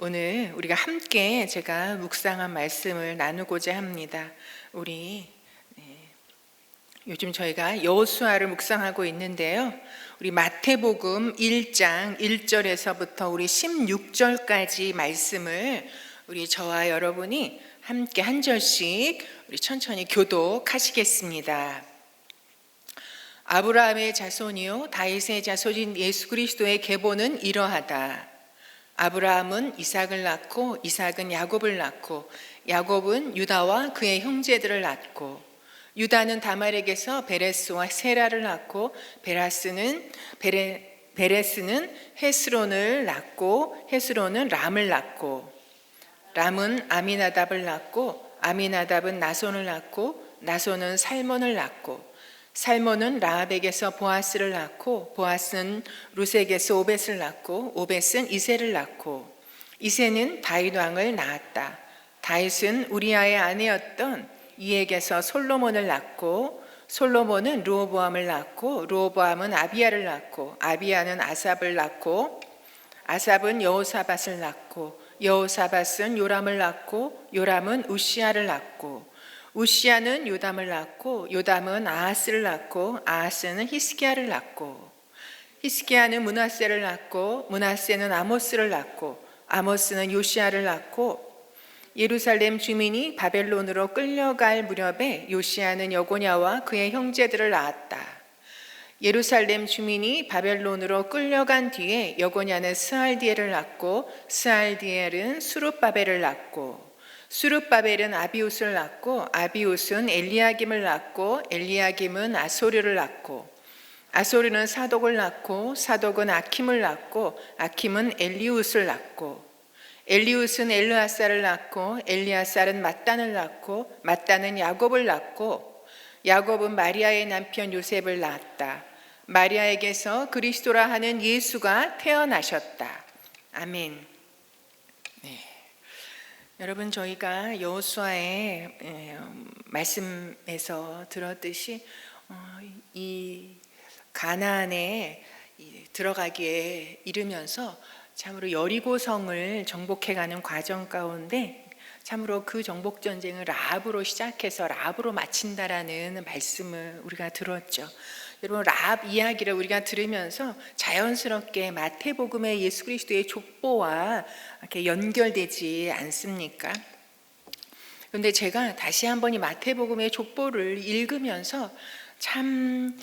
오늘 우리가 함께 제가 묵상한 말씀을 나누고자 합니다. 요즘 저희가 여호수아를 묵상하고 있는데요. 우리 마태복음 1장 1절에서부터 우리 16절까지 말씀을 우리 저와 여러분이 함께 한 절씩 우리 천천히 교독하시겠습니다. 아브라함의 자손이요 다윗의 자손인 예수 그리스도의 계보는 이러하다. 아브라함은 이삭을 낳고 이삭은 야곱을 낳고 야곱은 유다와 그의 형제들을 낳고 유다는 다말에게서 베레스와 세라를 낳고 베레스는 헤스론을 낳고 헤스론은 람을 낳고 람은 아미나답을 낳고 아미나답은 나손을 낳고 나손은 살몬을 낳고 살몬은 라합에게서 보아스를 낳고 보아스는 루색에서 오벳을 낳고 오벳은 이새를 낳고 이새는 다윗 왕을 낳았다. 다윗은 우리아의 아내였던 이에게서 솔로몬을 낳고 솔로몬은 르호보암을 낳고 르호보암은 아비야를 낳고 아비야는 아삽을 낳고 아삽은 여호사밧을 낳고 여호사밧은 요람을 낳고 요람은 우시야를 낳고 우시야는 요담을 낳고 요담은 아하스를 낳고 아하스는 히스기야를 낳고 히스기야는 므낫세를 낳고 므낫세는 아모스를 낳고 아모스는 요시야를 낳고 예루살렘 주민이 바벨론으로 끌려갈 무렵에 요시야는 여고냐와 그의 형제들을 낳았다. 예루살렘 주민이 바벨론으로 끌려간 뒤에 여고냐는 스알디엘을 낳고 스알디엘은 수룹바벨을 낳고 수룹바벨은 아비웃을 낳고 아비웃은 엘리야김을 낳고 엘리야김은 아소르를 낳고 아소르는 사독을 낳고 사독은 아킴을 낳고 아킴은 엘리웃을 낳고 엘리웃은 엘르아살을 낳고 엘리아살은 mat단을 낳고 mat단은 야곱을 낳고 야곱은 마리아의 남편 요셉을 낳았다. 마리아에게서 그리스도라 하는 예수가 태어나셨다. 아멘. 네. 여러분, 저희가 여호수아의 말씀에서 들었듯이 이 가나안에 들어가기에 이르면서 참으로 여리고성을 정복해가는 과정 가운데 참으로 그 정복 전쟁을 라합으로 시작해서 라합으로 마친다라는 말씀을 우리가 들었죠. 여러분, 라합 이야기를 우리가 들으면서 자연스럽게 마태복음의 예수 그리스도의 족보와 이렇게 연결되지 않습니까? 그런데 제가 다시 한번 이 마태복음의 족보를 읽으면서 참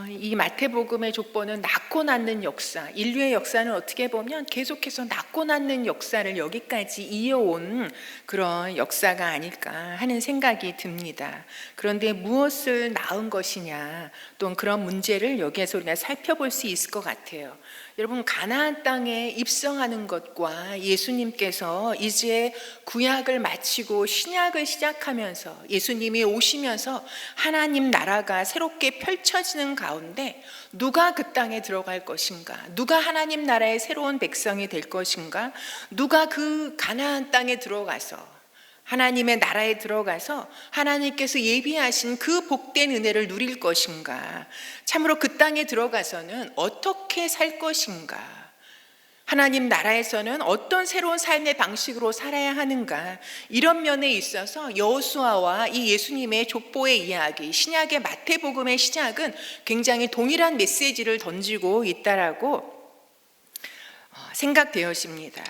이 마태복음의 족보는 낳고 낳는 역사, 인류의 역사는 어떻게 보면 계속해서 낳고 낳는 역사를 여기까지 이어온 그런 역사가 아닐까 하는 생각이 듭니다. 그런데 무엇을 낳은 것이냐, 또는 그런 문제를 여기에서 우리가 살펴볼 수 있을 것 같아요. 여러분, 가나안 땅에 입성하는 것과 예수님께서 이제 구약을 마치고 신약을 시작하면서 예수님이 오시면서 하나님 나라가 새롭게 펼쳐지는 가운데 누가 그 땅에 들어갈 것인가, 누가 하나님 나라의 새로운 백성이 될 것인가, 누가 그 가나안 땅에 들어가서 하나님의 나라에 들어가서 하나님께서 예비하신 그 복된 은혜를 누릴 것인가, 참으로 그 땅에 들어가서는 어떻게 살 것인가, 하나님 나라에서는 어떤 새로운 삶의 방식으로 살아야 하는가, 이런 면에 있어서 여호수아와 이 예수님의 족보의 이야기, 신약의 마태복음의 시작은 굉장히 동일한 메시지를 던지고 있다라고 생각되어집니다.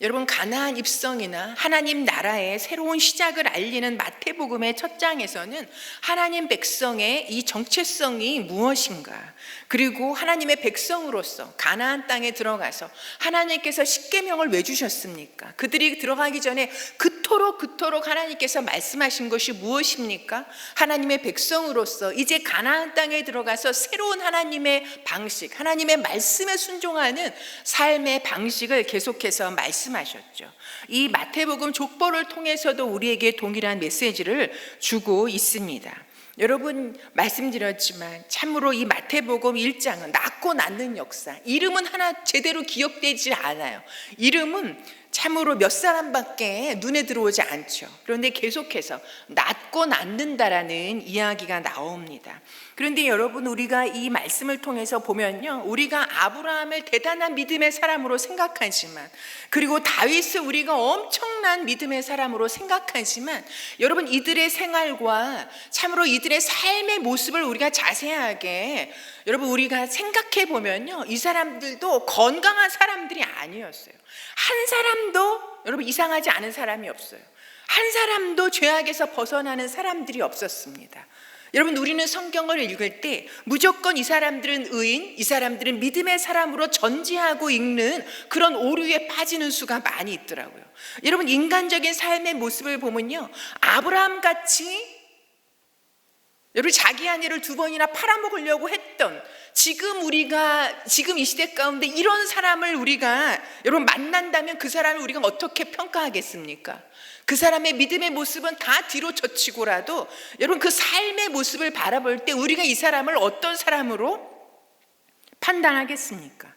여러분, 가나안 입성이나 하나님 나라의 새로운 시작을 알리는 마태복음의 첫 장에서는 하나님 백성의 이 정체성이 무엇인가, 그리고 하나님의 백성으로서 가나안 땅에 들어가서 하나님께서 십계명을 왜 주셨습니까? 그들이 들어가기 전에 그토록 하나님께서 말씀하신 것이 무엇입니까? 하나님의 백성으로서 이제 가나안 땅에 들어가서 새로운 하나님의 방식, 하나님의 말씀에 순종하는 삶의 방식을 계속해서 말씀하셨죠. 이 마태복음 족보를 통해서도 우리에게 동일한 메시지를 주고 있습니다. 여러분, 말씀드렸지만 참으로 이 마태복음 1장은 낳고 낳는 역사, 이름은 하나 제대로 기억되지 않아요. 이름은 참으로 몇 사람밖에 눈에 들어오지 않죠. 그런데 계속해서 낳고 낳는다라는 이야기가 나옵니다. 그런데 여러분, 우리가 이 말씀을 통해서 보면요, 우리가 아브라함을 대단한 믿음의 사람으로 생각하지만, 그리고 다윗을 우리가 엄청난 믿음의 사람으로 생각하지만, 여러분, 이들의 생활과 참으로 이들의 삶의 모습을 우리가 자세하게 여러분 우리가 생각해 보면요, 이 사람들도 건강한 사람들이 아니었어요. 한 사람도 여러분 이상하지 않은 사람이 없어요. 한 사람도 죄악에서 벗어나는 사람들이 없었습니다. 여러분, 우리는 성경을 읽을 때 무조건 이 사람들은 의인, 이 사람들은 믿음의 사람으로 전제하고 읽는 그런 오류에 빠지는 수가 많이 있더라고요. 여러분, 인간적인 삶의 모습을 보면요, 아브라함 같이 여러분 자기 아내를 2번이나 팔아먹으려고 했던, 지금 이 시대 가운데 이런 사람을 우리가 여러분 만난다면 그 사람을 우리가 어떻게 평가하겠습니까? 그 사람의 믿음의 모습은 다 뒤로 젖히고라도 여러분 그 삶의 모습을 바라볼 때 우리가 이 사람을 어떤 사람으로 판단하겠습니까?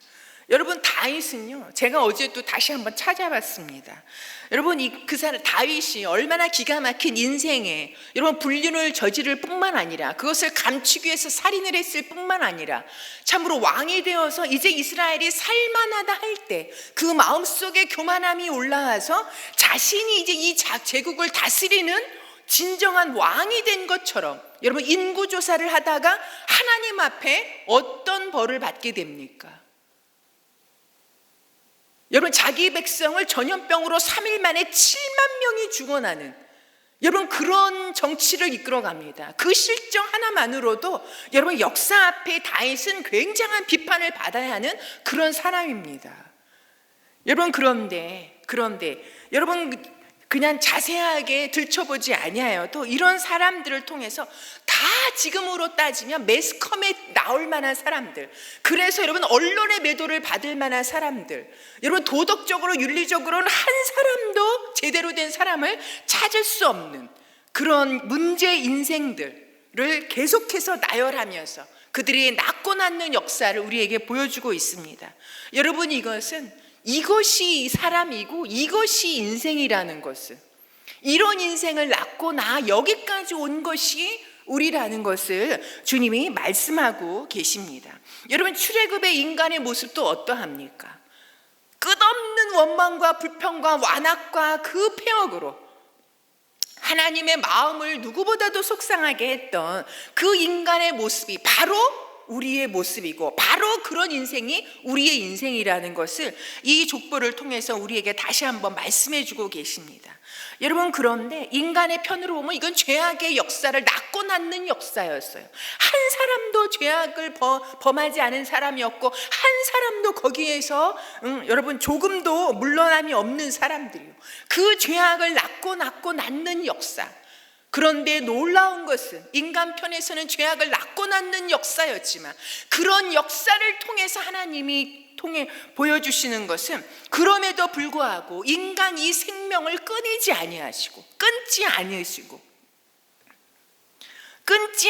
여러분, 다윗은요, 제가 어제 또 다시 한번 찾아봤습니다. 여러분, 그 사람 다윗이 얼마나 기가 막힌 인생에 여러분 불륜을 저지를 뿐만 아니라 그것을 감추기 위해서 살인을 했을 뿐만 아니라 참으로 왕이 되어서 이제 이스라엘이 살만하다 할 때 그 마음속에 교만함이 올라와서 자신이 이제 이 제국을 다스리는 진정한 왕이 된 것처럼 여러분 인구조사를 하다가 하나님 앞에 어떤 벌을 받게 됩니까? 여러분, 자기 백성을 전염병으로 3일 만에 7만 명이 죽어나는 여러분 그런 정치를 이끌어갑니다. 그 실정 하나만으로도 여러분 역사 앞에 다윗은 굉장한 비판을 받아야 하는 그런 사람입니다. 여러분, 그런데 여러분 그냥 자세하게 들춰보지 아니하여도 이런 사람들을 통해서 다 지금으로 따지면 매스컴에 나올 만한 사람들, 그래서 여러분 언론의 매도를 받을 만한 사람들, 여러분 도덕적으로 윤리적으로는 한 사람도 제대로 된 사람을 찾을 수 없는 그런 문제 인생들을 계속해서 나열하면서 그들이 낳고 낳는 역사를 우리에게 보여주고 있습니다. 여러분, 이것이 사람이고 이것이 인생이라는 것을, 이런 인생을 낳고 여기까지 온 것이 우리라는 것을 주님이 말씀하고 계십니다. 여러분, 출애굽의 인간의 모습도 어떠합니까? 끝없는 원망과 불평과 완악과 그 폐역으로 하나님의 마음을 누구보다도 속상하게 했던 그 인간의 모습이 바로 우리의 모습이고 바로 그런 인생이 우리의 인생이라는 것을 이 족보를 통해서 우리에게 다시 한번 말씀해 주고 계십니다. 여러분, 그런데 인간의 편으로 보면 이건 죄악의 역사를 낳고 낳는 역사였어요. 한 사람도 죄악을 범하지 않은 사람이었고 한 사람도 거기에서 여러분 조금도 물러남이 없는 사람들이요. 그 죄악을 낳고 낳는 역사. 그런데 놀라운 것은 인간 편에서는 죄악을 낳고 낳는 역사였지만 그런 역사를 통해서 하나님이 보여주시는 것은 그럼에도 불구하고 인간 이 생명을 끊지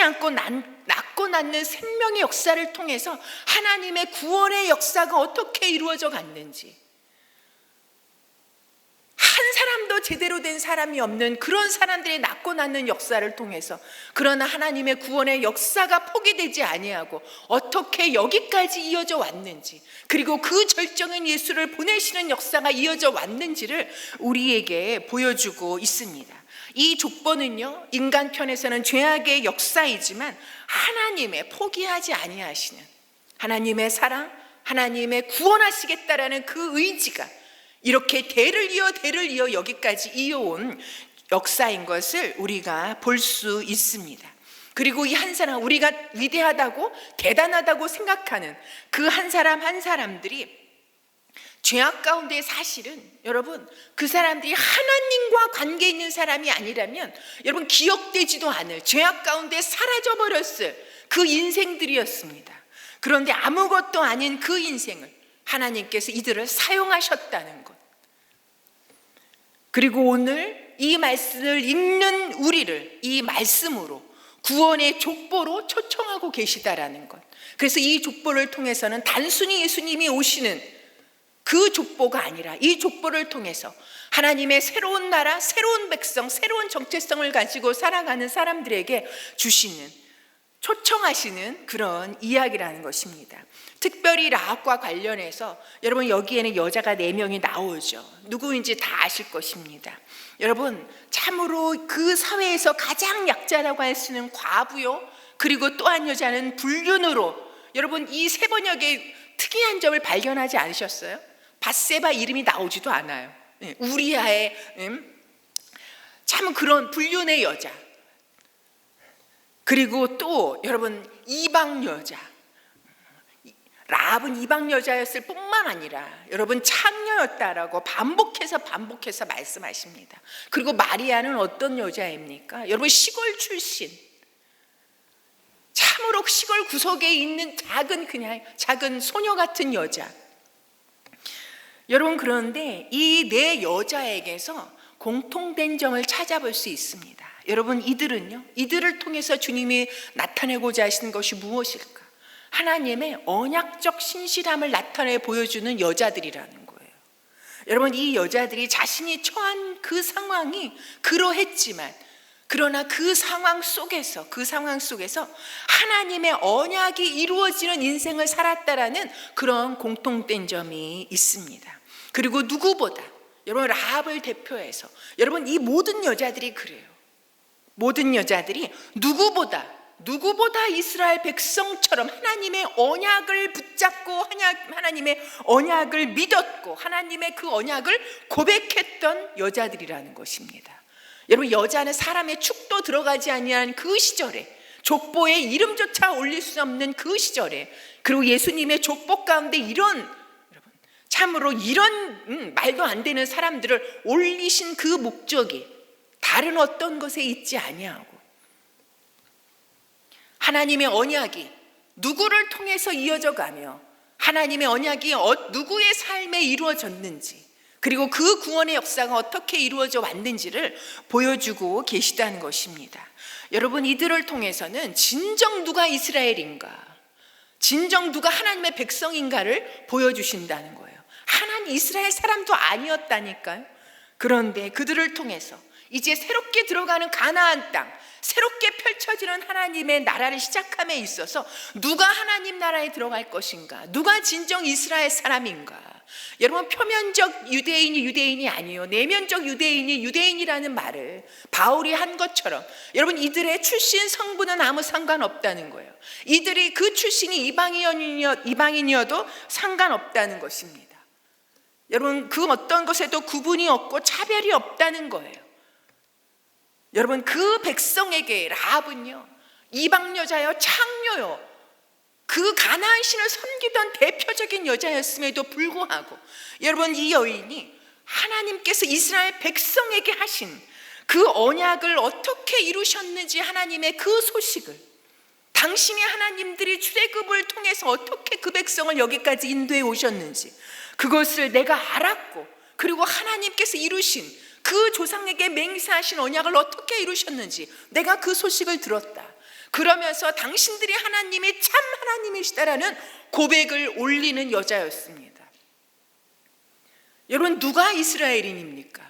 않고 낳고 낳는 생명의 역사를 통해서 하나님의 구원의 역사가 어떻게 이루어져 갔는지, 한 사람도 제대로 된 사람이 없는 그런 사람들이 낳고 낳는 역사를 통해서 그러나 하나님의 구원의 역사가 포기되지 아니하고 어떻게 여기까지 이어져 왔는지, 그리고 그 절정인 예수를 보내시는 역사가 이어져 왔는지를 우리에게 보여주고 있습니다. 이 족보는요, 인간 편에서는 죄악의 역사이지만 하나님의 포기하지 아니하시는 하나님의 사랑, 하나님의 구원하시겠다라는 그 의지가 이렇게 대를 이어 여기까지 이어온 역사인 것을 우리가 볼 수 있습니다. 그리고 이 한 사람, 우리가 위대하다고 대단하다고 생각하는 그 한 사람 한 사람들이 죄악 가운데 사실은 여러분 그 사람들이 하나님과 관계 있는 사람이 아니라면 여러분 기억되지도 않을 죄악 가운데 사라져버렸을 그 인생들이었습니다. 그런데 아무것도 아닌 그 인생을 하나님께서 이들을 사용하셨다는 것, 그리고 오늘 이 말씀을 읽는 우리를 이 말씀으로 구원의 족보로 초청하고 계시다라는 것. 그래서 이 족보를 통해서는 단순히 예수님이 오시는 그 족보가 아니라 이 족보를 통해서 하나님의 새로운 나라, 새로운 백성, 새로운 정체성을 가지고 살아가는 사람들에게 주시는, 초청하시는 그런 이야기라는 것입니다. 특별히 라합과 관련해서 여러분 여기에는 여자가 4명이 나오죠. 누구인지 다 아실 것입니다. 여러분 참으로 그 사회에서 가장 약자라고 할 수 있는 과부요, 그리고 또 한 여자는 불륜으로, 여러분 이 세 번역의 특이한 점을 발견하지 않으셨어요? 밧세바 이름이 나오지도 않아요. 우리아의 참 그런 불륜의 여자, 그리고 또 여러분 이방 여자, 라합은 이방 여자였을 뿐만 아니라 여러분 창녀였다라고 반복해서 말씀하십니다. 그리고 마리아는 어떤 여자입니까? 여러분 시골 출신, 참으로 시골 구석에 있는 작은 소녀 같은 여자. 여러분 그런데 이 네 여자에게서 공통된 점을 찾아볼 수 있습니다. 여러분 이들을 통해서 주님이 나타내고자 하시는 것이 무엇일까? 하나님의 언약적 신실함을 나타내 보여주는 여자들이라는 거예요. 여러분 이 여자들이 자신이 처한 그 상황이 그러했지만, 그러나 그 상황 속에서 하나님의 언약이 이루어지는 인생을 살았다라는 그런 공통된 점이 있습니다. 그리고 누구보다, 여러분 라합을 대표해서 여러분 이 모든 여자들이 그래요. 모든 여자들이 누구보다 이스라엘 백성처럼 하나님의 언약을 붙잡고 하나님의 언약을 믿었고 하나님의 그 언약을 고백했던 여자들이라는 것입니다. 여러분 여자는 사람의 축도 들어가지 아니한 그 시절에, 족보에 이름조차 올릴 수 없는 그 시절에, 그리고 예수님의 족보 가운데 참으로 이런 말도 안 되는 사람들을 올리신 그 목적이 다른 어떤 것에 있지 아니하고, 하나님의 언약이 누구를 통해서 이어져 가며 하나님의 언약이 누구의 삶에 이루어졌는지, 그리고 그 구원의 역사가 어떻게 이루어져 왔는지를 보여주고 계시다는 것입니다. 여러분 이들을 통해서는 진정 누가 이스라엘인가, 진정 누가 하나님의 백성인가를 보여주신다는 거예요. 하나님 이스라엘 사람도 아니었다니까요. 그런데 그들을 통해서 이제 새롭게 들어가는 가나안 땅, 새롭게 펼쳐지는 하나님의 나라를 시작함에 있어서 누가 하나님 나라에 들어갈 것인가, 누가 진정 이스라엘 사람인가. 여러분 표면적 유대인이 아니에요. 내면적 유대인이라는 말을 바울이 한 것처럼 여러분 이들의 출신 성분은 아무 상관없다는 거예요. 이들이 그 출신이 이방인이어도 상관없다는 것입니다. 여러분 그 어떤 것에도 구분이 없고 차별이 없다는 거예요. 여러분 그 백성에게 라합은요, 이방 여자요, 창녀요, 그 가나안 신을 섬기던 대표적인 여자였음에도 불구하고 여러분 이 여인이 하나님께서 이스라엘 백성에게 하신 그 언약을 어떻게 이루셨는지, 하나님의 그 소식을, 당신의 하나님들이 출애굽을 통해서 어떻게 그 백성을 여기까지 인도해 오셨는지 그것을 내가 알았고, 그리고 하나님께서 이루신 그 조상에게 맹세하신 언약을 어떻게 이루셨는지 내가 그 소식을 들었다. 그러면서 당신들이 하나님이 참 하나님이시다라는 고백을 올리는 여자였습니다. 여러분 누가 이스라엘인입니까?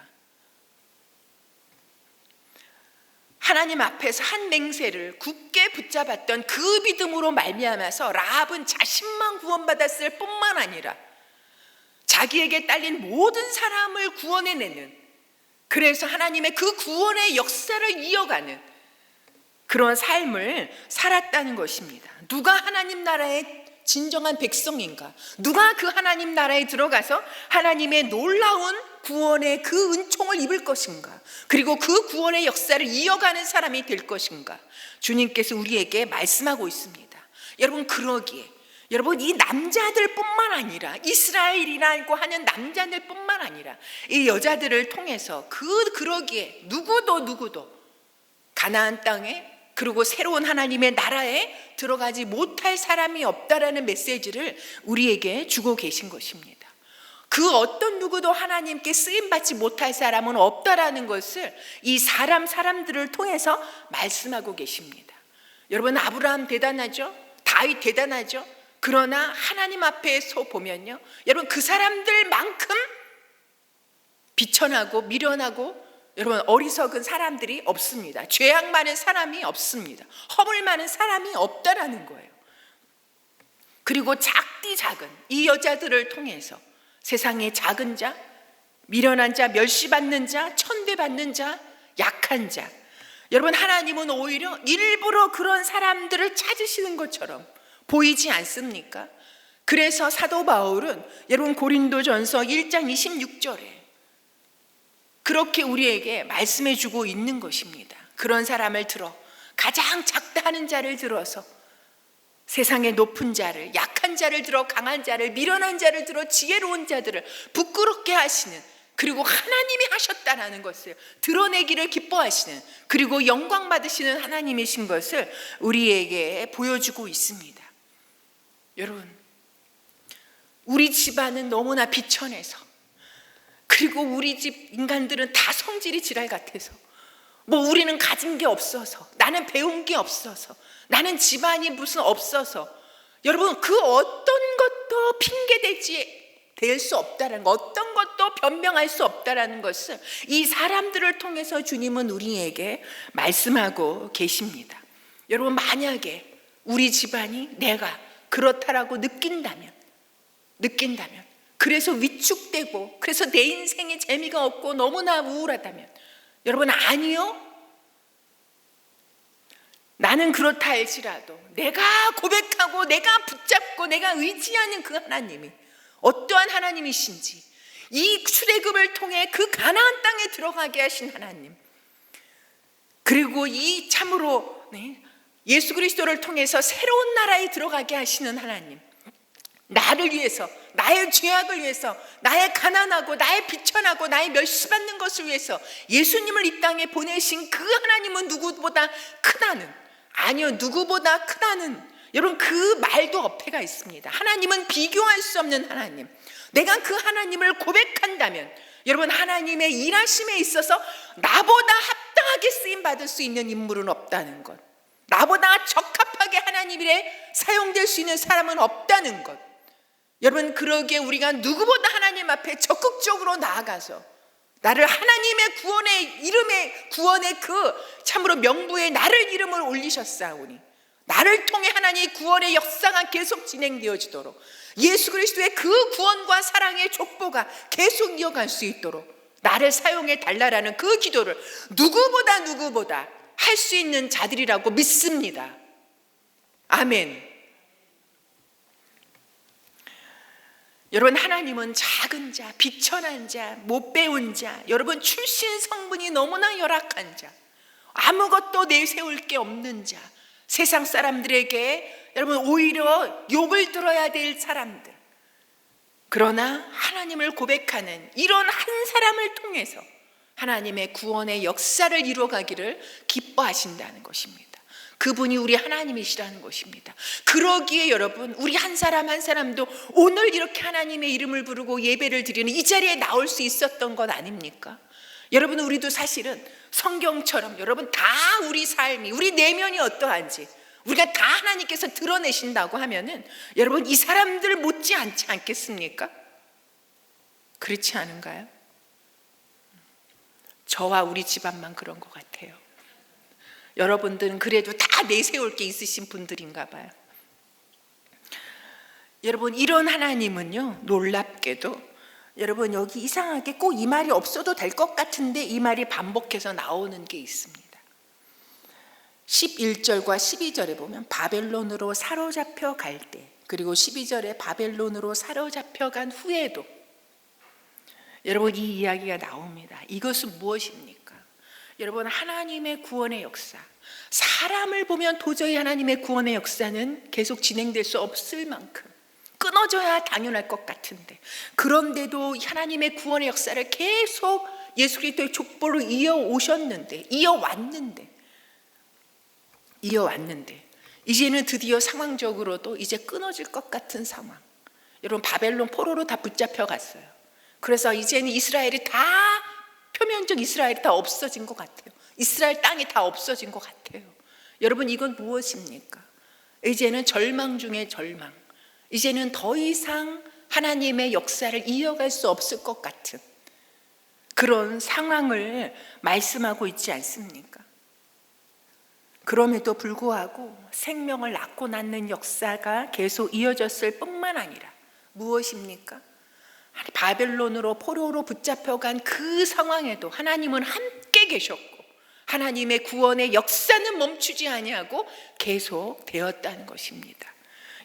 하나님 앞에서 한 맹세를 굳게 붙잡았던 그 믿음으로 말미암아서 라합은 자신만 구원받았을 뿐만 아니라 자기에게 딸린 모든 사람을 구원해내는, 그래서 하나님의 그 구원의 역사를 이어가는 그런 삶을 살았다는 것입니다. 누가 하나님 나라의 진정한 백성인가? 누가 그 하나님 나라에 들어가서 하나님의 놀라운 구원의 그 은총을 입을 것인가? 그리고 그 구원의 역사를 이어가는 사람이 될 것인가? 주님께서 우리에게 말씀하고 있습니다. 여러분 그러기에 여러분 이 남자들뿐만 아니라, 이스라엘이라고 하는 남자들뿐만 아니라 이 여자들을 통해서 그러기에 누구도 가나안 땅에, 그리고 새로운 하나님의 나라에 들어가지 못할 사람이 없다라는 메시지를 우리에게 주고 계신 것입니다. 그 어떤 누구도 하나님께 쓰임받지 못할 사람은 없다라는 것을 이 사람들을 통해서 말씀하고 계십니다. 여러분 아브라함 대단하죠? 다윗 대단하죠? 그러나 하나님 앞에서 보면요, 여러분 그 사람들만큼 비천하고 미련하고 여러분 어리석은 사람들이 없습니다. 죄악 많은 사람이 없습니다. 허물 많은 사람이 없다라는 거예요. 그리고 작디 작은 이 여자들을 통해서 세상의 작은 자, 미련한 자, 멸시받는 자, 천대받는 자, 약한 자, 여러분 하나님은 오히려 일부러 그런 사람들을 찾으시는 것처럼 보이지 않습니까? 그래서 사도 바울은 여러분 고린도전서 1장 26절에 그렇게 우리에게 말씀해 주고 있는 것입니다. 그런 사람을 들어, 가장 작다 하는 자를 들어서 세상의 높은 자를, 약한 자를 들어, 강한 자를, 미련한 자를 들어, 지혜로운 자들을 부끄럽게 하시는, 그리고 하나님이 하셨다라는 것을 드러내기를 기뻐하시는, 그리고 영광 받으시는 하나님이신 것을 우리에게 보여주고 있습니다. 여러분, 우리 집안은 너무나 비천해서, 그리고 우리 집 인간들은 다 성질이 지랄 같아서, 우리는 가진 게 없어서, 나는 배운 게 없어서, 나는 집안이 무슨 없어서, 여러분 그 어떤 것도 핑계대지 될 수 없다는 것, 어떤 것도 변명할 수 없다는 것을 이 사람들을 통해서 주님은 우리에게 말씀하고 계십니다. 여러분 만약에 우리 집안이 내가 그렇다라고 느낀다면 그래서 위축되고 그래서 내 인생에 재미가 없고 너무나 우울하다면, 여러분 아니요, 나는 그렇다 할지라도 내가 고백하고 내가 붙잡고 내가 의지하는 그 하나님이 어떠한 하나님이신지, 이 출애굽을 통해 그 가나안 땅에 들어가게 하신 하나님, 그리고 이 참으로 예수 그리스도를 통해서 새로운 나라에 들어가게 하시는 하나님, 나를 위해서, 나의 죄악을 위해서, 나의 가난하고 나의 비천하고 나의 멸시받는 것을 위해서 예수님을 이 땅에 보내신 그 하나님은 누구보다 크다는, 아니요, 누구보다 크다는, 여러분 그 말도 어폐가 있습니다. 하나님은 비교할 수 없는 하나님. 내가 그 하나님을 고백한다면, 여러분 하나님의 일하심에 있어서 나보다 합당하게 쓰임받을 수 있는 인물은 없다는 것, 나보다 적합하게 하나님 일에 사용될 수 있는 사람은 없다는 것. 여러분 그러기에 우리가 누구보다 하나님 앞에 적극적으로 나아가서 나를 하나님의 구원의 이름의 구원의 그 참으로 명부에 나를 이름을 올리셨사오니, 나를 통해 하나님의 구원의 역사가 계속 진행되어지도록, 예수 그리스도의 그 구원과 사랑의 족보가 계속 이어갈 수 있도록 나를 사용해 달라라는 그 기도를 누구보다 할 수 있는 자들이라고 믿습니다. 아멘. 여러분 하나님은 작은 자, 비천한 자, 못 배운 자, 여러분 출신 성분이 너무나 열악한 자, 아무것도 내세울 게 없는 자, 세상 사람들에게 여러분 오히려 욕을 들어야 될 사람들, 그러나 하나님을 고백하는 이런 한 사람을 통해서 하나님의 구원의 역사를 이루어가기를 기뻐하신다는 것입니다. 그분이 우리 하나님이시라는 것입니다. 그러기에 여러분 우리 한 사람 한 사람도 오늘 이렇게 하나님의 이름을 부르고 예배를 드리는 이 자리에 나올 수 있었던 것 아닙니까? 여러분 우리도 사실은 성경처럼 여러분 다 우리 삶이, 우리 내면이 어떠한지 우리가 다 하나님께서 드러내신다고 하면은 여러분 이 사람들 못지 않지 않겠습니까? 그렇지 않은가요? 저와 우리 집안만 그런 것 같아요. 여러분들은 그래도 다 내세울 게 있으신 분들인가 봐요. 여러분 이런 하나님은요, 놀랍게도 여러분 여기 이상하게 꼭 이 말이 없어도 될 것 같은데 이 말이 반복해서 나오는 게 있습니다. 11절과 12절에 보면 바벨론으로 사로잡혀 갈 때, 그리고 12절에 바벨론으로 사로잡혀 간 후에도 여러분 이 이야기가 나옵니다. 이것은 무엇입니까? 여러분 하나님의 구원의 역사, 사람을 보면 도저히 하나님의 구원의 역사는 계속 진행될 수 없을 만큼 끊어져야 당연할 것 같은데, 그런데도 하나님의 구원의 역사를 계속 예수 그리스도의 족보로 이어왔는데 이제는 드디어 상황적으로도 이제 끊어질 것 같은 상황. 여러분 바벨론 포로로 다 붙잡혀 갔어요. 그래서 이제는 이스라엘이 다, 표면적 이스라엘이 다 없어진 것 같아요. 이스라엘 땅이 다 없어진 것 같아요. 여러분 이건 무엇입니까? 이제는 절망 중에 절망. 이제는 더 이상 하나님의 역사를 이어갈 수 없을 것 같은 그런 상황을 말씀하고 있지 않습니까? 그럼에도 불구하고 생명을 낳고 낳는 역사가 계속 이어졌을 뿐만 아니라 무엇입니까? 바벨론으로 포로로 붙잡혀간 그 상황에도 하나님은 함께 계셨고 하나님의 구원의 역사는 멈추지 아니하고 계속 되었다는 것입니다.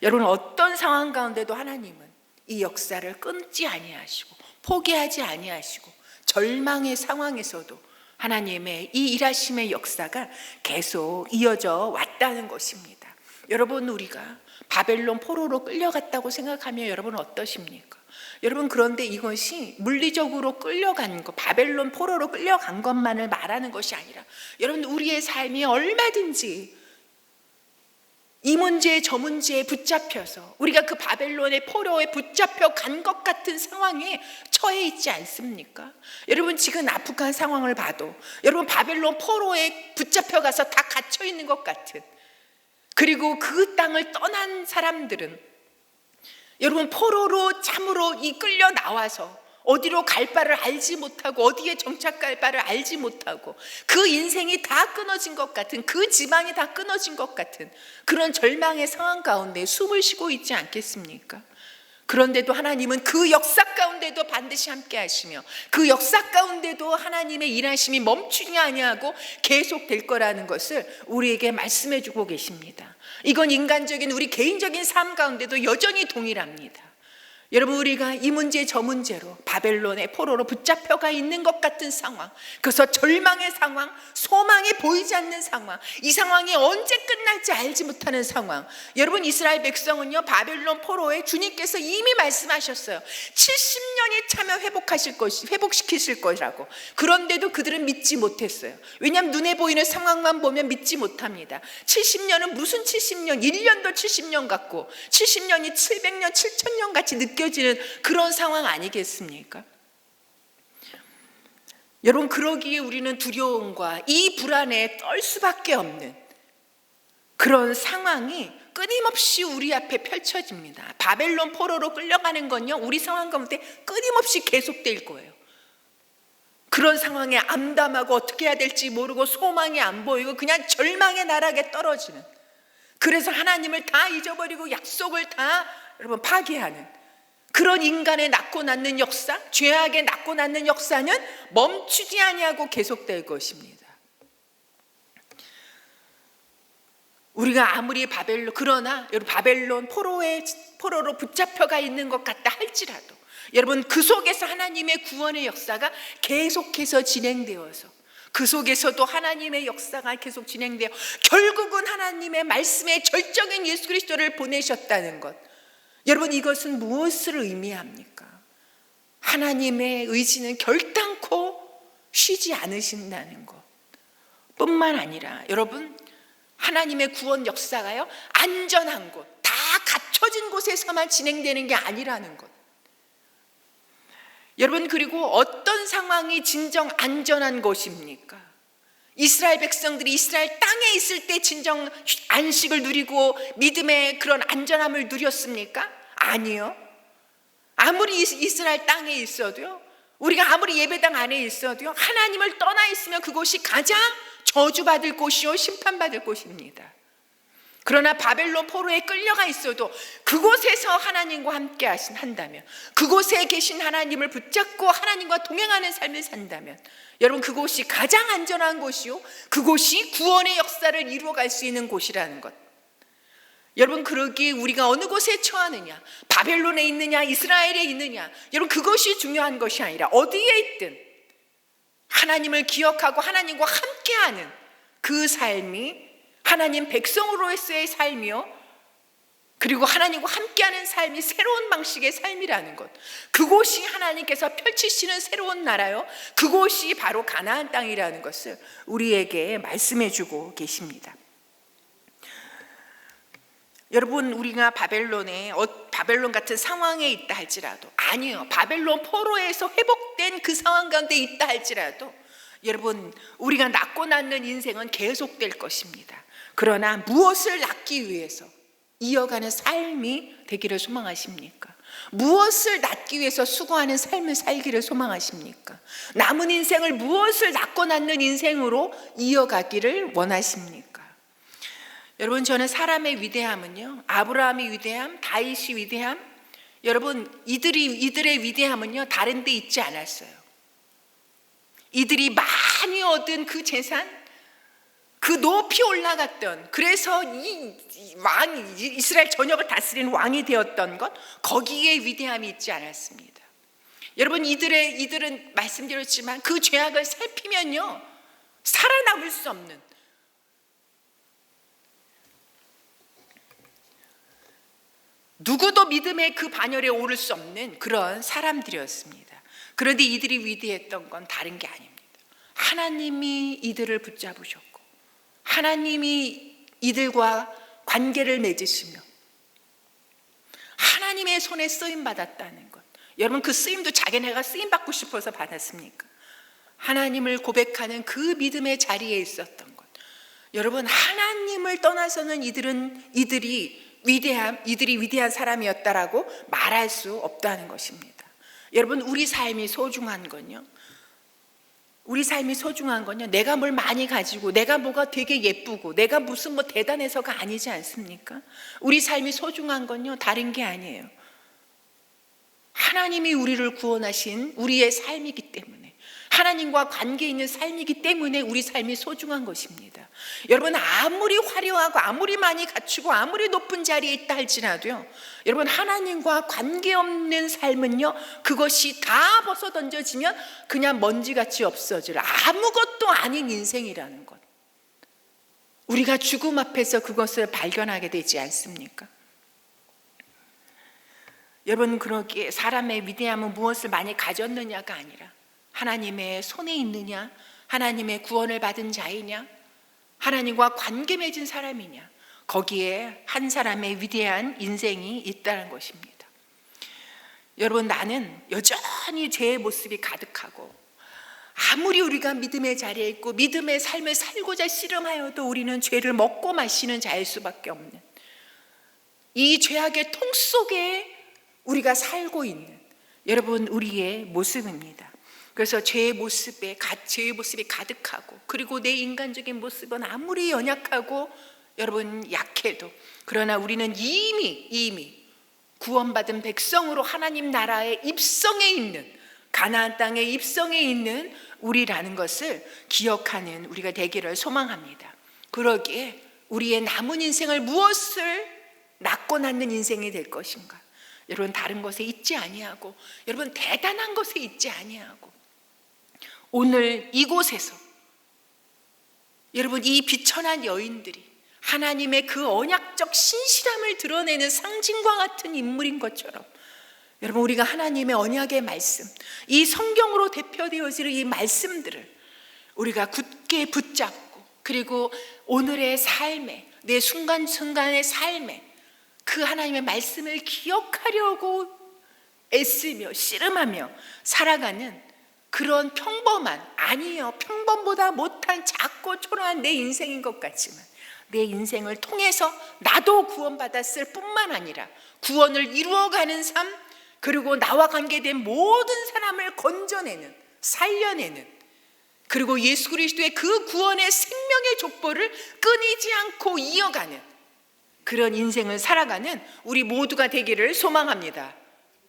여러분, 어떤 상황 가운데도 하나님은 이 역사를 끊지 아니하시고 포기하지 아니하시고 절망의 상황에서도 하나님의 이 일하심의 역사가 계속 이어져 왔다는 것입니다. 여러분, 우리가 바벨론 포로로 끌려갔다고 생각하면 여러분 어떠십니까? 여러분, 그런데 이것이 물리적으로 끌려간 것, 바벨론 포로로 끌려간 것만을 말하는 것이 아니라 여러분, 우리의 삶이 얼마든지 이 문제 저 문제에 붙잡혀서 우리가 그 바벨론의 포로에 붙잡혀 간 것 같은 상황에 처해 있지 않습니까? 여러분, 지금 아프간 상황을 봐도 여러분 바벨론 포로에 붙잡혀 가서 다 갇혀 있는 것 같은, 그리고 그 땅을 떠난 사람들은 여러분 포로로 참으로 이 끌려 나와서 어디로 갈 바를 알지 못하고 어디에 정착할 바를 알지 못하고 그 인생이 다 끊어진 것 같은, 그 지방이 다 끊어진 것 같은 그런 절망의 상황 가운데 숨을 쉬고 있지 않겠습니까? 그런데도 하나님은 그 역사 가운데도 반드시 함께 하시며 그 역사 가운데도 하나님의 일하심이 멈추지 아니하고 계속될 거라는 것을 우리에게 말씀해 주고 계십니다. 이건 인간적인 우리 개인적인 삶 가운데도 여전히 동일합니다. 여러분, 우리가 이 문제 저 문제로 바벨론의 포로로 붙잡혀가 있는 것 같은 상황, 그래서 절망의 상황, 소망이 보이지 않는 상황, 이 상황이 언제 끝날지 알지 못하는 상황. 여러분, 이스라엘 백성은요 바벨론 포로에 주님께서 이미 말씀하셨어요. 70년이 차면 회복시키실 것이라고. 그런데도 그들은 믿지 못했어요. 왜냐하면 눈에 보이는 상황만 보면 믿지 못합니다. 70년은 무슨 70년, 1년도 70년 같고 70년이 700년, 7000년 같이 느껴지는 그런 상황 아니겠습니까? 여러분, 그러기에 우리는 두려움과 이 불안에 떨 수밖에 없는 그런 상황이 끊임없이 우리 앞에 펼쳐집니다. 바벨론 포로로 끌려가는 건요 우리 상황 가운데 끊임없이 계속될 거예요. 그런 상황에 암담하고 어떻게 해야 될지 모르고 소망이 안 보이고 그냥 절망의 나락에 떨어지는, 그래서 하나님을 다 잊어버리고 약속을 다 여러분 파기하는 그런 인간의 낳고 낳는 역사, 죄악의 낳고 낳는 역사는 멈추지 아니하고 계속될 것입니다. 우리가 아무리 그러나 여러분 바벨론 포로로 붙잡혀가 있는 것 같다 할지라도 여러분 그 속에서 하나님의 구원의 역사가 계속해서 진행되어서 그 속에서도 하나님의 역사가 계속 진행되어 결국은 하나님의 말씀의 절정인 예수 그리스도를 보내셨다는 것, 여러분 이것은 무엇을 의미합니까? 하나님의 의지는 결단코 쉬지 않으신다는 것 뿐만 아니라 여러분 하나님의 구원 역사가요 안전한 곳, 다 갖춰진 곳에서만 진행되는 게 아니라는 것. 여러분, 그리고 어떤 상황이 진정 안전한 곳입니까? 이스라엘 백성들이 이스라엘 땅에 있을 때 진정 안식을 누리고 믿음의 그런 안전함을 누렸습니까? 아니요. 아무리 이스라엘 땅에 있어도요, 우리가 아무리 예배당 안에 있어도요, 하나님을 떠나 있으면 그곳이 가장 저주받을 곳이요 심판받을 곳입니다. 그러나 바벨론 포로에 끌려가 있어도 그곳에서 하나님과 함께 한다면, 그곳에 계신 하나님을 붙잡고 하나님과 동행하는 삶을 산다면 여러분 그곳이 가장 안전한 곳이요, 그곳이 구원의 역사를 이루어갈 수 있는 곳이라는 것. 여러분, 그러기에 우리가 어느 곳에 처하느냐, 바벨론에 있느냐 이스라엘에 있느냐, 여러분 그것이 중요한 것이 아니라 어디에 있든 하나님을 기억하고 하나님과 함께하는 그 삶이 하나님 백성으로서의 삶이요, 그리고 하나님과 함께하는 삶이 새로운 방식의 삶이라는 것, 그곳이 하나님께서 펼치시는 새로운 나라요, 그곳이 바로 가나안 땅이라는 것을 우리에게 말씀해 주고 계십니다. 여러분, 우리가 바벨론 같은 상황에 있다 할지라도, 아니요, 바벨론 포로에서 회복된 그 상황 가운데 있다 할지라도 여러분 우리가 낳고 낳는 인생은 계속될 것입니다. 그러나 무엇을 낳기 위해서, 이어가는 삶이 되기를 소망하십니까? 무엇을 낳기 위해서 수고하는 삶을 살기를 소망하십니까? 남은 인생을 무엇을 낳고 낳는 인생으로 이어가기를 원하십니까? 여러분, 저는 사람의 위대함은요, 아브라함의 위대함, 다윗의 위대함, 여러분, 이들의 위대함은요 다른 데 있지 않았어요. 이들이 많이 얻은 그 재산, 그 높이 올라갔던, 그래서 이스라엘 전역을 다스리는 왕이 되었던 것, 거기에 위대함이 있지 않았습니다. 여러분, 이들은 말씀드렸지만 그 죄악을 살피면요 살아남을 수 없는, 누구도 믿음의 그 반열에 오를 수 없는 그런 사람들이었습니다. 그런데 이들이 위대했던 건 다른 게 아닙니다. 하나님이 이들을 붙잡으셨고 하나님이 이들과 관계를 맺으시며 하나님의 손에 쓰임 받았다는 것. 여러분, 그 쓰임도 자기네가 쓰임 받고 싶어서 받았습니까? 하나님을 고백하는 그 믿음의 자리에 있었던 것. 여러분, 하나님을 떠나서는 이들이 위대한 사람이었다라고 말할 수 없다는 것입니다. 여러분, 우리 삶이 소중한 건요, 내가 뭘 많이 가지고, 내가 뭐가 되게 예쁘고, 내가 무슨 뭐 대단해서가 아니지 않습니까? 우리 삶이 소중한 건요 다른 게 아니에요. 하나님이 우리를 구원하신 우리의 삶이기 때문에, 하나님과 관계 있는 삶이기 때문에 우리 삶이 소중한 것입니다. 여러분, 아무리 화려하고 아무리 많이 갖추고 아무리 높은 자리에 있다 할지라도요, 여러분, 하나님과 관계없는 삶은요 그것이 다 벗어 던져지면 그냥 먼지같이 없어질 아무것도 아닌 인생이라는 것, 우리가 죽음 앞에서 그것을 발견하게 되지 않습니까? 여러분, 그러기에 사람의 위대함은 무엇을 많이 가졌느냐가 아니라 하나님의 손에 있느냐, 하나님의 구원을 받은 자이냐, 하나님과 관계 맺은 사람이냐, 거기에 한 사람의 위대한 인생이 있다는 것입니다. 여러분, 나는 여전히 죄의 모습이 가득하고 아무리 우리가 믿음의 자리에 있고 믿음의 삶을 살고자 씨름하여도 우리는 죄를 먹고 마시는 자일 수밖에 없는, 이 죄악의 통 속에 우리가 살고 있는 여러분 우리의 모습입니다. 그래서 죄의 모습이 가득하고, 그리고 내 인간적인 모습은 아무리 연약하고 여러분 약해도, 그러나 우리는 이미 구원받은 백성으로 하나님 나라에 입성해 있는, 가나안 땅에 입성해 있는 우리라는 것을 기억하는 우리가 되기를 소망합니다. 그러기에 우리의 남은 인생을 무엇을 낳고 낳는 인생이 될 것인가? 여러분, 다른 것에 있지 아니하고, 여러분, 대단한 것에 있지 아니하고, 오늘 이곳에서 여러분, 이 비천한 여인들이 하나님의 그 언약적 신실함을 드러내는 상징과 같은 인물인 것처럼, 여러분, 우리가 하나님의 언약의 말씀, 이 성경으로 대표되어지는 이 말씀들을 우리가 굳게 붙잡고, 그리고 오늘의 삶에, 내 순간순간의 삶에 그 하나님의 말씀을 기억하려고 애쓰며 씨름하며 살아가는 그런 평범보다 못한 작고 초라한 내 인생인 것 같지만, 내 인생을 통해서 나도 구원받았을 뿐만 아니라 구원을 이루어가는 삶, 그리고 나와 관계된 모든 사람을 건져내는, 살려내는, 그리고 예수 그리스도의 그 구원의 생명의 족보를 끊이지 않고 이어가는 그런 인생을 살아가는 우리 모두가 되기를 소망합니다.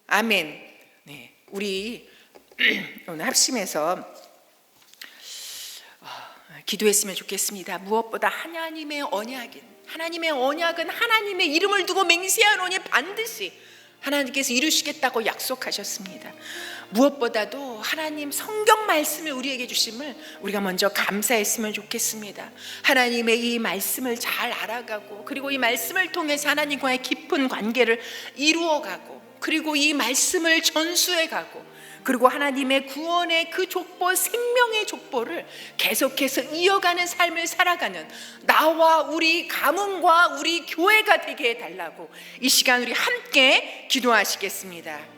아멘. 네, 우리 오늘 합심해서 기도했으면 좋겠습니다. 무엇보다 하나님의 언약은 하나님의 이름을 두고 맹세하노니 반드시 하나님께서 이루시겠다고 약속하셨습니다. 무엇보다도 하나님 성경 말씀을 우리에게 주심을 우리가 먼저 감사했으면 좋겠습니다. 하나님의 이 말씀을 잘 알아가고, 그리고 이 말씀을 통해서 하나님과의 깊은 관계를 이루어가고, 그리고 이 말씀을 전수해가고, 그리고 하나님의 구원의 그 족보, 생명의 족보를 계속해서 이어가는 삶을 살아가는 나와 우리 가문과 우리 교회가 되게 해달라고 이 시간 우리 함께 기도하시겠습니다.